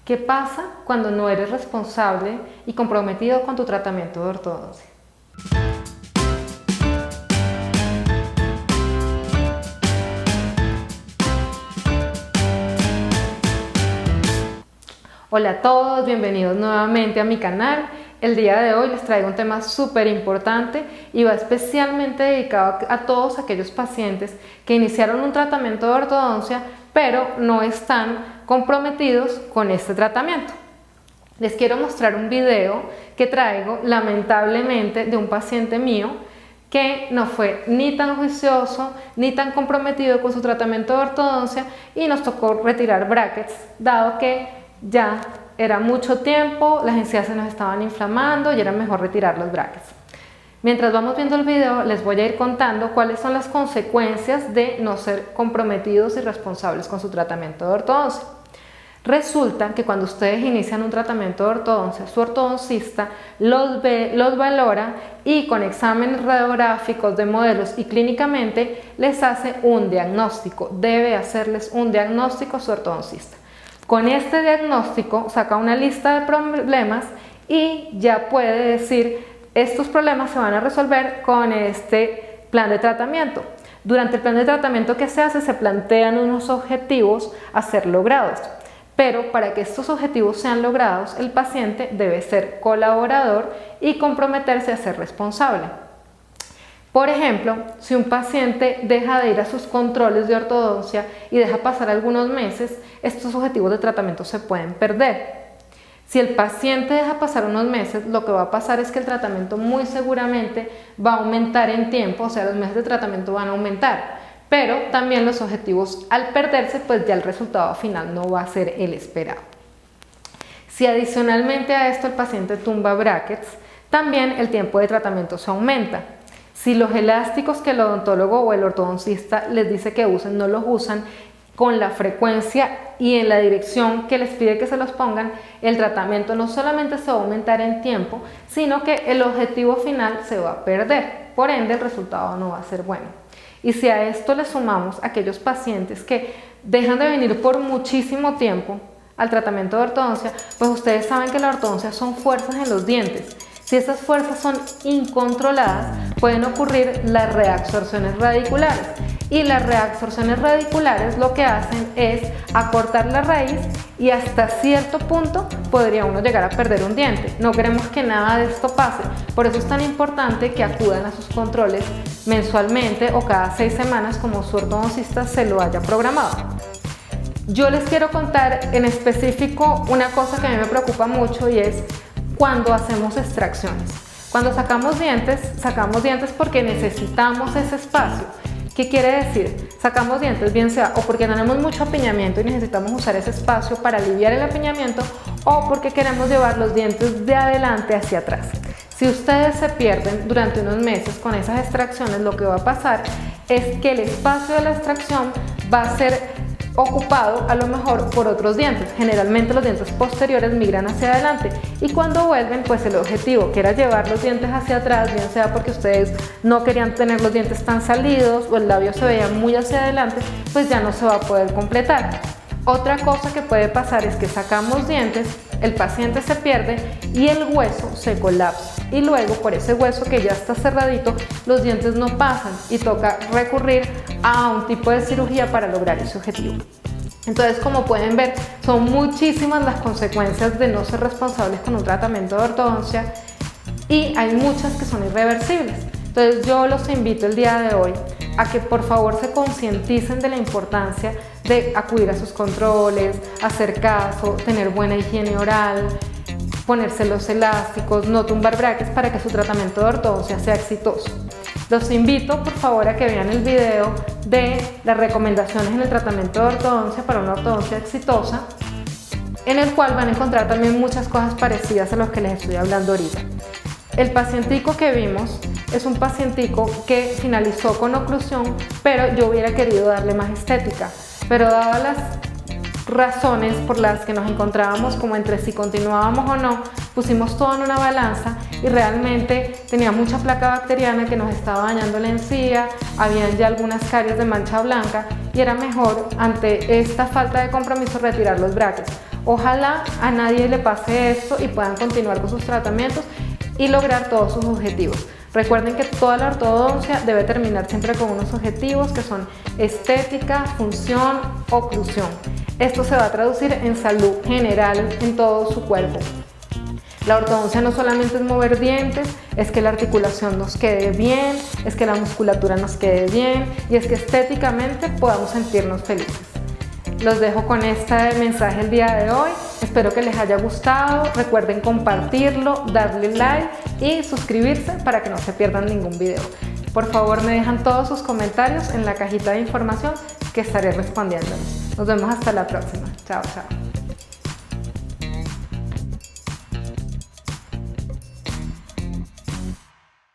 ¿Qué pasa cuando no eres responsable y comprometido con tu tratamiento de ortodoncia? Hola a todos, bienvenidos nuevamente a mi canal. El día de hoy les traigo un tema súper importante y va especialmente dedicado a todos aquellos pacientes que iniciaron un tratamiento de ortodoncia pero no están comprometidos con este tratamiento. Les quiero mostrar un video que traigo lamentablemente de un paciente mío que no fue ni tan juicioso ni tan comprometido con su tratamiento de ortodoncia y nos tocó retirar brackets, dado que ya era mucho tiempo, las encías se nos estaban inflamando y era mejor retirar los brackets. Mientras vamos viendo el video, les voy a ir contando cuáles son las consecuencias de no ser comprometidos y responsables con su tratamiento de ortodoncia. Resulta que cuando ustedes inician un tratamiento de ortodoncia, su ortodoncista los ve, los valora y con exámenes radiográficos de modelos y clínicamente les hace un diagnóstico. Debe hacerles un diagnóstico su ortodoncista. Con este diagnóstico saca una lista de problemas y ya puede decir: estos problemas se van a resolver con este plan de tratamiento. Durante el plan de tratamiento que se hace, se plantean unos objetivos a ser logrados. Pero para que estos objetivos sean logrados, el paciente debe ser colaborador y comprometerse a ser responsable. Por ejemplo, si un paciente deja de ir a sus controles de ortodoncia y deja pasar algunos meses, estos objetivos de tratamiento se pueden perder. Si el paciente deja pasar unos meses, lo que va a pasar es que el tratamiento muy seguramente va a aumentar en tiempo, o sea, los meses de tratamiento van a aumentar. Pero también los objetivos, al perderse, pues ya el resultado final no va a ser el esperado. Si adicionalmente a esto el paciente tumba brackets, también el tiempo de tratamiento se aumenta. Si los elásticos que el odontólogo o el ortodoncista les dice que usen no los usan con la frecuencia y en la dirección que les pide que se los pongan, el tratamiento no solamente se va a aumentar en tiempo, sino que el objetivo final se va a perder. Por ende, el resultado no va a ser bueno. Y si a esto le sumamos aquellos pacientes que dejan de venir por muchísimo tiempo al tratamiento de ortodoncia, pues ustedes saben que la ortodoncia son fuerzas en los dientes. Si esas fuerzas son incontroladas, pueden ocurrir las reabsorciones radiculares. Y las reabsorciones radiculares lo que hacen es acortar la raíz y hasta cierto punto podría uno llegar a perder un diente. No queremos que nada de esto pase, por eso es tan importante que acudan a sus controles mensualmente o cada 6 semanas como su ortodoncista se lo haya programado. Yo les quiero contar en específico una cosa que a mí me preocupa mucho y es cuando hacemos extracciones. Cuando sacamos dientes porque necesitamos ese espacio. ¿Qué quiere decir? Sacamos dientes bien sea o porque tenemos mucho apiñamiento y necesitamos usar ese espacio para aliviar el apiñamiento o porque queremos llevar los dientes de adelante hacia atrás. Si ustedes se pierden durante unos meses con esas extracciones, lo que va a pasar es que el espacio de la extracción va a ser ocupado a lo mejor por otros dientes. Generalmente los dientes posteriores migran hacia adelante y cuando vuelven, pues el objetivo que era llevar los dientes hacia atrás, bien sea porque ustedes no querían tener los dientes tan salidos o el labio se veía muy hacia adelante, pues ya no se va a poder completar. Otra cosa que puede pasar es que sacamos dientes, el paciente se pierde y el hueso se colapsa y luego por ese hueso que ya está cerradito los dientes no pasan y toca recurrir a un tipo de cirugía para lograr ese objetivo. Entonces, como pueden ver, son muchísimas las consecuencias de no ser responsables con un tratamiento de ortodoncia y hay muchas que son irreversibles. Entonces yo los invito el día de hoy a que por favor se concienticen de la importancia de acudir a sus controles, hacer caso, tener buena higiene oral, ponerse los elásticos, no tumbar brackets para que su tratamiento de ortodoncia sea exitoso. Los invito por favor a que vean el video de las recomendaciones en el tratamiento de ortodoncia para una ortodoncia exitosa, en el cual van a encontrar también muchas cosas parecidas a los que les estoy hablando ahorita. El pacientico que vimos es un pacientico que finalizó con oclusión, pero yo hubiera querido darle más estética, pero dadas las razones por las que nos encontrábamos como entre si continuábamos o no, pusimos todo en una balanza y realmente tenía mucha placa bacteriana que nos estaba dañando la encía, habían ya algunas caries de mancha blanca y era mejor ante esta falta de compromiso retirar los brackets. Ojalá a nadie le pase esto y puedan continuar con sus tratamientos y lograr todos sus objetivos. Recuerden que toda la ortodoncia debe terminar siempre con unos objetivos que son estética, función, oclusión. Esto se va a traducir en salud general en todo su cuerpo. La ortodoncia no solamente es mover dientes, es que la articulación nos quede bien, es que la musculatura nos quede bien y es que estéticamente podamos sentirnos felices. Los dejo con este mensaje el día de hoy. Espero que les haya gustado. Recuerden compartirlo, darle like y suscribirse para que no se pierdan ningún video. Por favor, me dejan todos sus comentarios en la cajita de información que estaré respondiéndolos. Nos vemos hasta la próxima. Chao, chao.